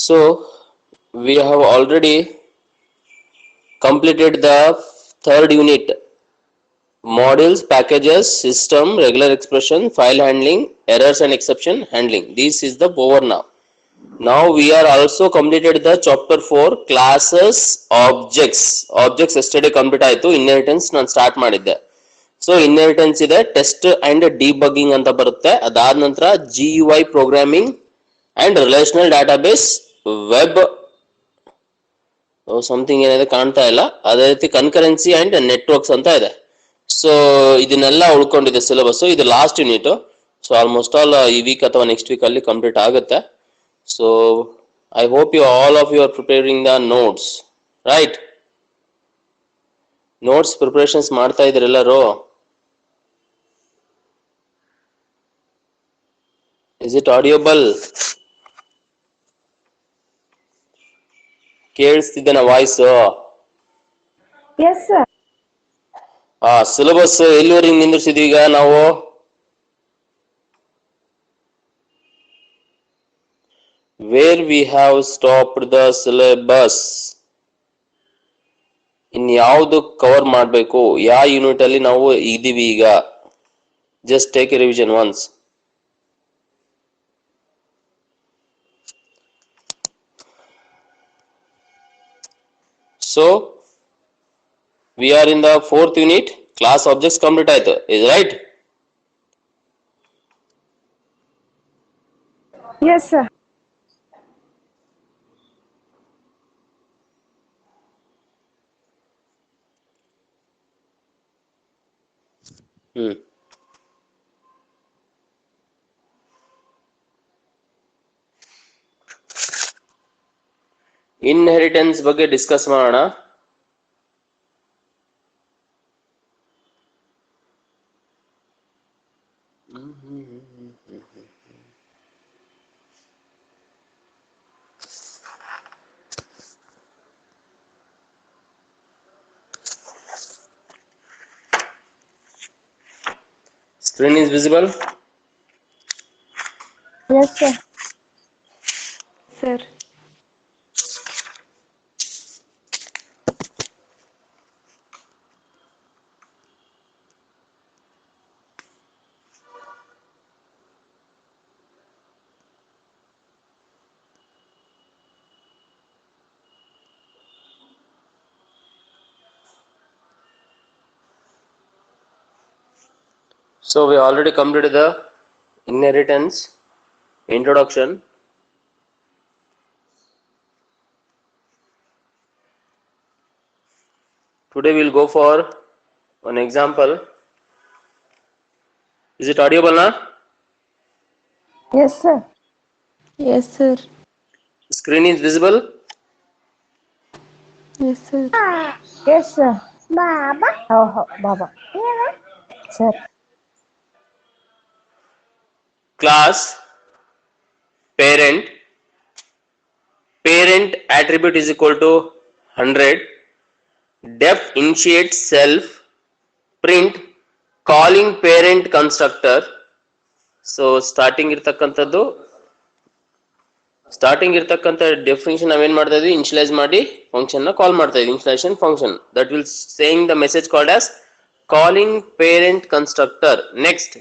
So we have already completed the third unit, modules, packages, system, regular expression, file handling, errors and exception handling. This is the over now. Now we are also completed the chapter 4, classes, objects. Objects yesterday complete ಆಯಿತು. Inheritance ನಾನು start ಮಾಡಿದ್ದೆ. So inheritance ಇದೆ, test and debugging ಅಂತ ಬರುತ್ತೆ. ಅದಾದ ನಂತರ GUI programming and relational database, web something ಏನಿದೆ ಕಾಣ್ತಾ ಇಲ್ಲ, ಅದೇ ರೀತಿ ಕನ್ಕರೆನ್ಸಿ ಅಂಡ್ ನೆಟ್ವರ್ಕ್ಸ್ ಅಂತ ಇದೆ. ಸೊ ಇದನ್ನೆಲ್ಲ ಉಳ್ಕೊಂಡಿದೆ ಸಿಲೆಬಸ್. ಇದು last unit. So almost all ಈ ವೀಕ್ ಅಥವಾ ನೆಕ್ಸ್ಟ್ ವೀಕ್ ಅಲ್ಲಿ ಕಂಪ್ಲೀಟ್ ಆಗುತ್ತೆ. So I hope you all of you are preparing the notes, right? Notes preparations ಮಾಡ್ತಾ ಇದ್ರಿ ಎಲ್ಲರೂ? Is it audible? ಕೇಳಿಸ್ತಿದ್ದೇನ ವಾಯ್ಸ್? Yes sir. ಸಿಲೆಬಸ್ ಎಲ್ಲಿವರೆಗೆ ನಿಂದಿರ್ಸಿದ್ವಿ ಈಗ ನಾವು? Where we have stopped the syllabus. ಇನ್ ಯಾವ್ದು ಕವರ್ ಮಾಡಬೇಕು, ಯಾವ ಯೂನಿಟ್ ಅಲ್ಲಿ ನಾವು ಇದೀವಿ ಈಗ? Just take a revision once. So we are in the fourth unit, class objects complete ಆಯ್ತು, is right? Yes sir. Inheritance ಬಗ್ಗೆ ಡಿಸ್ಕಸ್ ಮಾಡೋಣ. Screen is visible? Yes sir. Sir. So we already completed the inheritance introduction. Today we'll go for an example. Is it audible now? Yes sir. Yes sir. Screen is visible? Yes sir. Yes sir. Baba. Oh, Baba. Sir. Class, parent, parent attribute is equal to 100, def initiate self, print, calling parent constructor. So starting ಇರ್ತಕ್ಕಂಥದ್ದು definition ನಾವೇನ್ ಮಾಡ್ತಾ ಇದ್ವಿ, initialise ಮಾಡಿ function ನ ಕಾಲ್ ಮಾಡ್ತಾ ಇದ್ವಿ. Initialisation function that will saying the message called as calling parent constructor. Next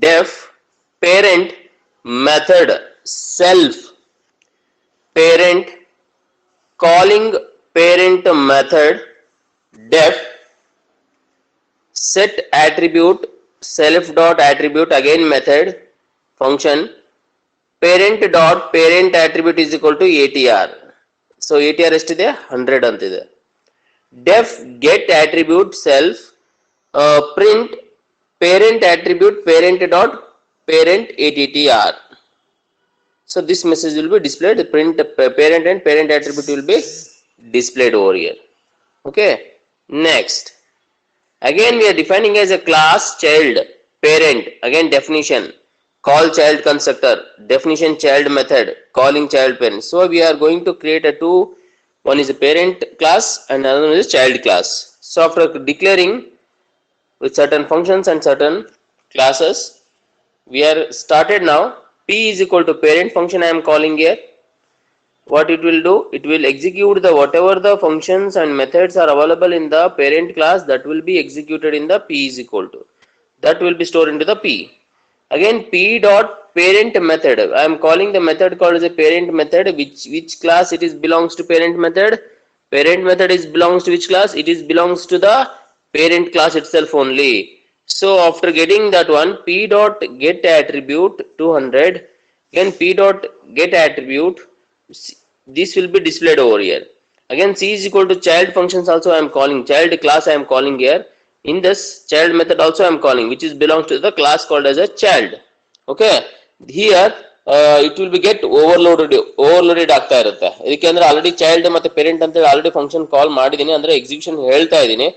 def parent method self, parent calling parent method, def set attribute self dot attribute again method function, parent dot parent attribute is equal to ATR. So ATR ಎಷ್ಟಿದೆ? 100 ಅಂತಿದೆ. def get attribute self, print parent attribute parent dot parent ATTR. So this message will be displayed. Print parent and parent attribute will be displayed over here. Okay. Next, again we are defining as a class child parent. Again definition, call child constructor, definition child method, calling child parent. So we are going to create a two. One is a parent class and another one is a child class. So after declaring with certain functions and certain classes, we are started now. P is equal to parent function I am calling here. what it will do, it will execute the whatever the functions and methods are available in the parent class, that will be executed in the p is equal to, that will be stored into the p. Again, p dot parent method, I am calling the method called as a parent method. Which class it is belongs to parent method? Parent method is belongs to which class? It is belongs to the parent class itself only. So after getting that one, p dot get attribute 200, again p dot get attribute, this will be displayed over here. Again, c is equal to child functions also I am calling, child class I am calling here. In this child method also I am calling, which is belongs to the class called as a child. Okay, here it will be get overloaded ಆಗ್ತಾ ಇರುತ್ತೆ. ಇದಕ್ಕೆ ಅಂದ್ರೆ already child ಮತ್ತೆ parent ಅಂತ ಹೇಳಿ already function call ಮಾಡಿದೀನಿ, ಅಂದ್ರೆ execution ಹೇಳ್ತಾ ಇದೀನಿ.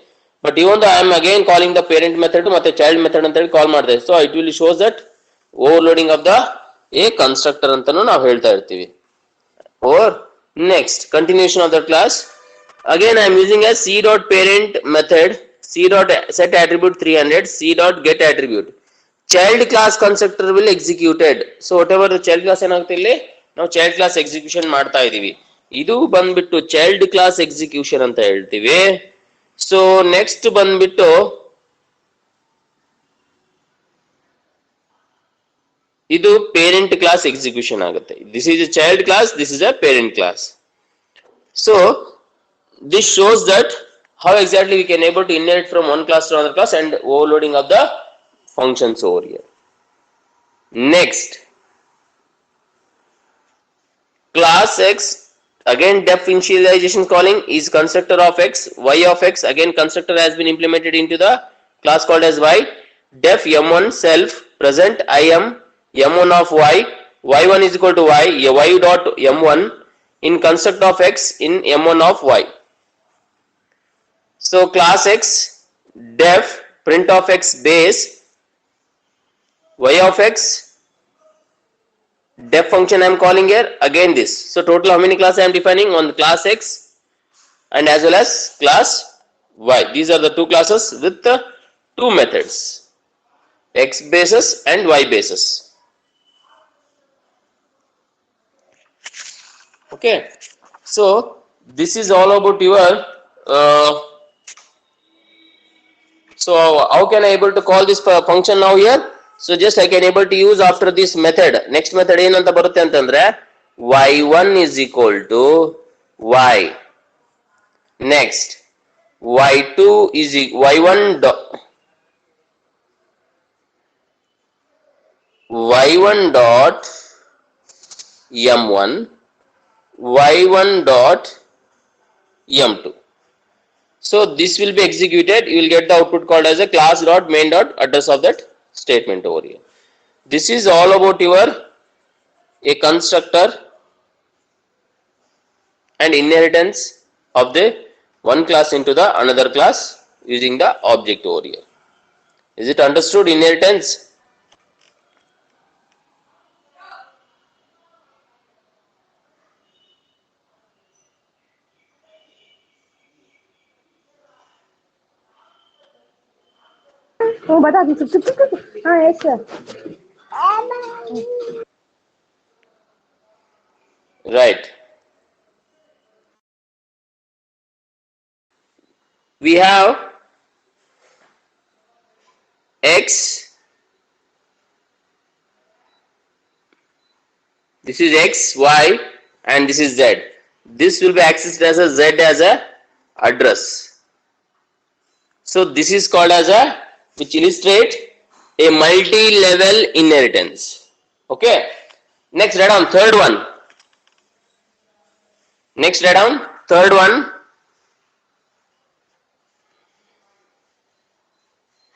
But even I am again calling the parent method ಮತ್ತೆ ಚೈಲ್ಡ್ ಮೆಥಡ್ ಅಂತ ಹೇಳಿ ಕಾಲ್ ಮಾಡಿದೆ. So it will shows that overloading of the A constructor ಅಂತಾನು ನಾವು ಹೇಳ್ತಾ ಇರ್ತೀವಿ. Or next continuation of the class, again I am using a c dot parent method, c dot set attribute 300, c dot get attribute, child class constructor will executed. So whatever the child class ಏನಾಗುತ್ತೆ ಇಲ್ಲಿ ನಾವು child class execution ಮಾಡ್ತಾ ಇದೀವಿ, ಇದು ಬಂದ್ಬಿಟ್ಟು child class execution ಅಂತ ಹೇಳ್ತೀವಿ. So next ಬಂದ್ಬಿಟ್ಟು ಇದು ಪೇರೆಂಟ್ ಕ್ಲಾಸ್ ಎಕ್ಸಿಕ್ಯೂಷನ್ ಆಗುತ್ತೆ. This is A child class, this is A parent class. So this shows that how exactly we can able to inherit from one class to another class and overloading of the functions over here. Next, class x, again def initialization calling is constructor of x, y of x, again constructor has been implemented into the class called as y. Def m1 self present I am m1 of y, y1 is equal to y, y dot m1 in construct of x in m1 of y. So class x def print of x base y of x, def function I am calling here, again this. So total how many class I am defining on the class x and as well as class y. These are the two classes with the two methods, x basis and y basis. Okay, so this is all about your so how can I able to call this function now here? So just I can able to use after this method. Next method ಏನು ಅಂತ ಬರುತ್ತೆ ಅಂತಂದ್ರೆ y1 is equal to y. Next y2 is y1 dot m1, y1 dot m2. So this will be executed, you will get the output called as a class dot main dot address of that statement over here. This is all about your a constructor and inheritance of the one class into the another class using the object over here. Is it understood, inheritance? बता दी हाँ yes sir. Right. We have x, this is x, y and this is z. This will be accessed as a z as a address. So this is called as a, which illustrate a multi-level inheritance. Okay, next write down third one. Next write down third one,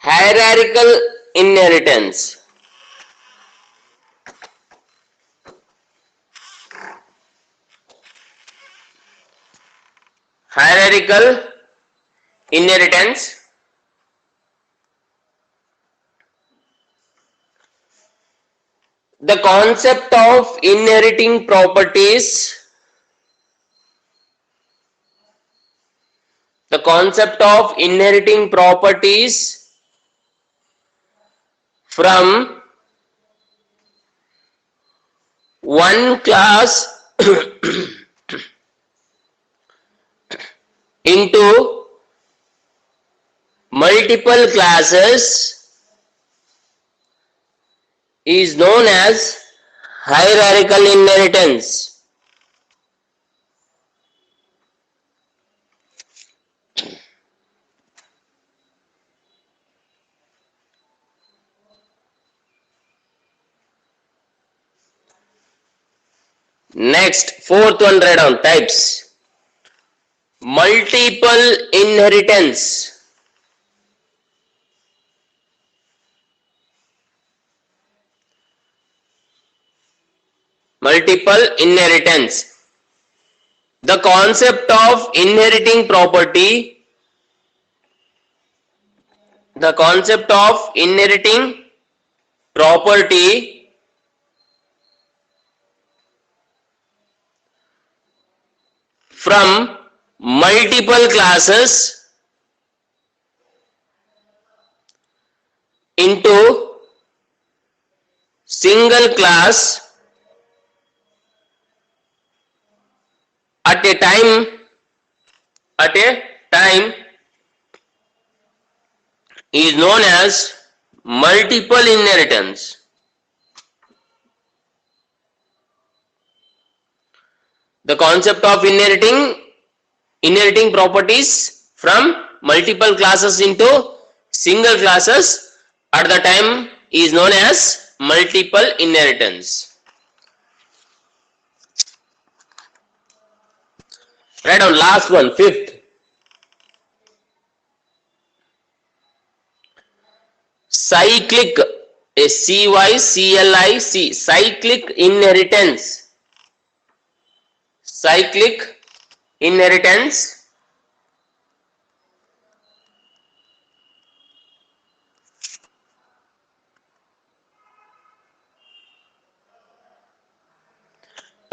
hierarchical inheritance. Hierarchical inheritance. The concept of inheriting properties, the concept of inheriting properties from one class into multiple classes is known as hierarchical inheritance. Next, fourth one, write down types. Multiple inheritance. Multiple inheritance. The concept of inheriting property. The concept of inheriting property from multiple classes into single class at a time is known as multiple inheritance. The concept of inheriting properties from multiple classes into single classes at the time is known as multiple inheritance. Write down last one, fifth. Cyclic, C-Y-C-L-I-C, cyclic inheritance. Cyclic inheritance.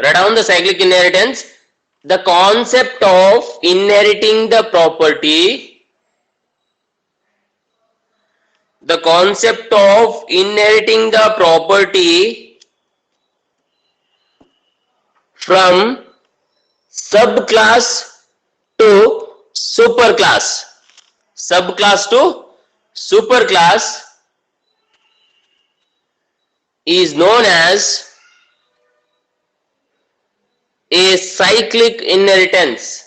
Write down the cyclic inheritance. The concept of inheriting the property. The concept of inheriting the property from subclass to superclass. Subclass to superclass is known as a cyclic inheritance.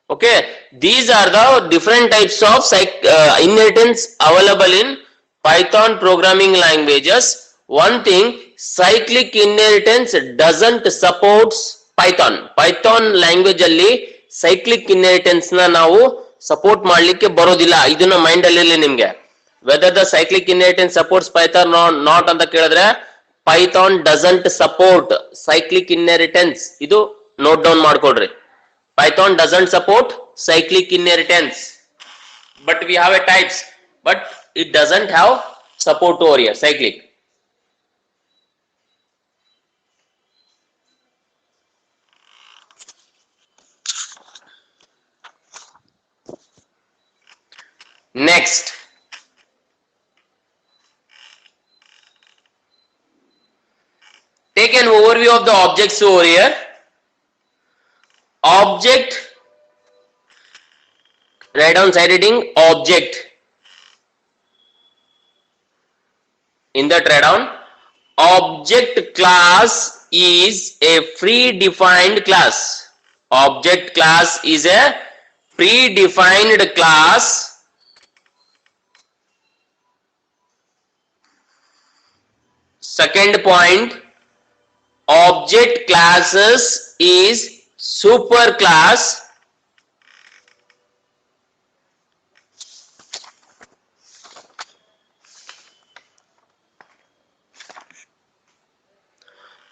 Okay, these are the different types of inheritance available in Python programming languages. One thing, cyclic inheritance doesn't support Python. Python language alli cyclic inheritance na ನಾವು support ಮಾಡ್ಲಿಕ್ಕೆ ಬರೋದಿಲ್ಲ. ಇದನ್ನ mind ಅಲ್ಲಿ ಇರಲಿ ನಿಮ್ಗೆ. Whether the cyclic inheritance supports Python or not ಅಂತ ಕೇಳಿದ್ರೆ Python doesn't support cyclic inheritance. ಇದು ನೋಟ್ ಡೌನ್ ಮಾಡ್ಕೊಳ್ರಿ. Python doesn't support cyclic inheritance, but we have a types, but it doesn't have support over here, cyclic. Next, take an overview of the objects over here. Object, write down side heading object. In that write down object class is a predefined class. Object class is a predefined class second point, object classes is superclass.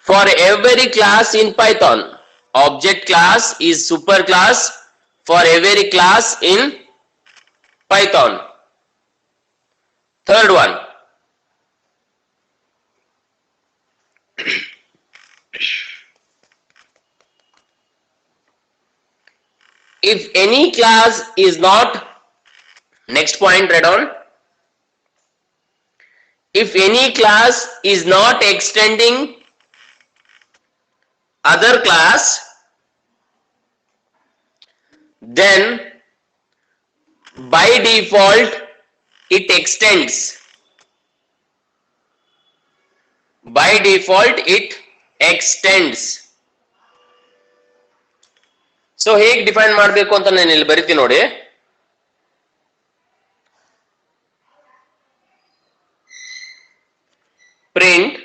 For every class in Python, object class is superclass for every class in Python. Third one, if any class is not, next point write down, if any class is not extending other class, then by default it extends. By default it extends. So ಹೇಗೆ define ಮಾಡಬೇಕು ಅಂತ ನಾನು ಇಲ್ಲಿ ಬರಿತೀನಿ ನೋಡಿ. Print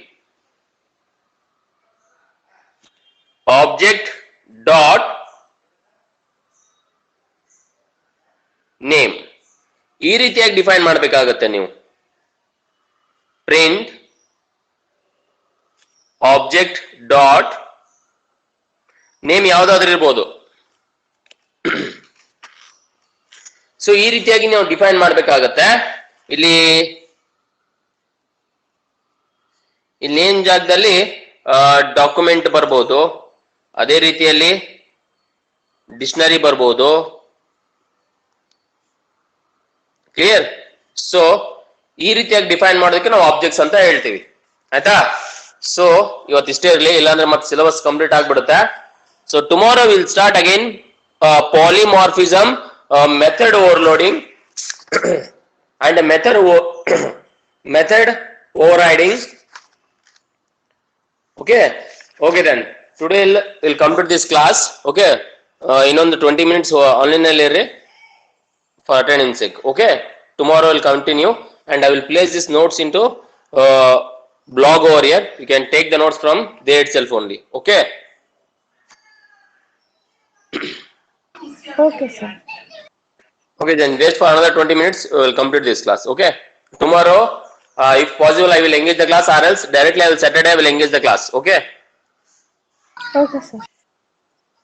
object dot name, ಈ ರೀತಿಯಾಗಿ define ಮಾಡಬೇಕಾಗತ್ತೆ ನೀವು. ಪ್ರಿಂಟ್ ಆಬ್ಜೆಕ್ಟ್ ಡಾಟ್ ನೇಮ್ ಯಾವ್ದಾದ್ರು ಇರ್ಬೋದು. ಸೊ ಈ ರೀತಿಯಾಗಿ ನೀವು ಡಿಫೈನ್ ಮಾಡಬೇಕಾಗತ್ತೆ. ಇಲ್ಲಿ ನೇಮ್ ಜಾಗದಲ್ಲಿ ಡಾಕ್ಯುಮೆಂಟ್ ಬರ್ಬೋದು, ಅದೇ ರೀತಿಯಲ್ಲಿ ಡಿಕ್ಷನರಿ ಬರ್ಬೋದು. ಕ್ಲಿಯರ್? ಸೊ ಈ ರೀತಿಯಾಗಿ ಡಿಫೈನ್ ಮಾಡೋದಕ್ಕೆ ನಾವು ಆಬ್ಜೆಕ್ಟ್ಸ್ ಅಂತ ಹೇಳ್ತೀವಿ. ಆಯ್ತಾ? ಸೊ ಇವತ್ತು ಇಷ್ಟೇ ಇರಲಿ, ಇಲ್ಲಾಂದ್ರೆ ಮತ್ತೆ ಸಿಲೆಬಸ್ ಕಂಪ್ಲೀಟ್ ಆಗ್ಬಿಡುತ್ತೆ. So tomorrow will start again polymorphism, method overloading and method overriding. Okay then today we'll complete this class. Okay, ಇನ್ನೊಂದು 20 minutes ಆನ್ಲೈನ್ ಅಲ್ಲಿ ಇರ್ರಿ for attendance sake. Okay, tomorrow we'll continue and I will place these notes into blog over here. You can take the notes from there itself only. Okay. Okay, sir. Okay, then wait for another 20 minutes. We will complete this class. Okay. Tomorrow, if possible, I will engage the class, or else directly I will Saturday I will engage the class. Okay. Okay, sir.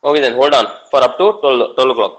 Okay, then hold on for up to 12 o'clock.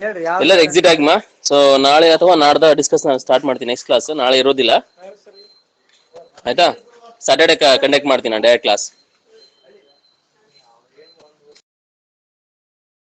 ಹೇಳ್ರಿ ಯಾವ ಎಲ್ಲರೂ exit ಆಗಿಮಾ. So ನಾಳೆ ಅಥವಾ ನಾಡ್ದ discuss start ಮಾಡ್ತೀನಿ. Next class ನಾಳೆ ಇರೋದಿಲ್ಲ, ಆಯ್ತಾ? ಸಾಟರ್ಡೆ ಕಂಡಕ್ಟ್ ಮಾಡ್ತೀನಿ ನಾನು ಡೈರೆಕ್ಟ್ ಕ್ಲಾಸ್.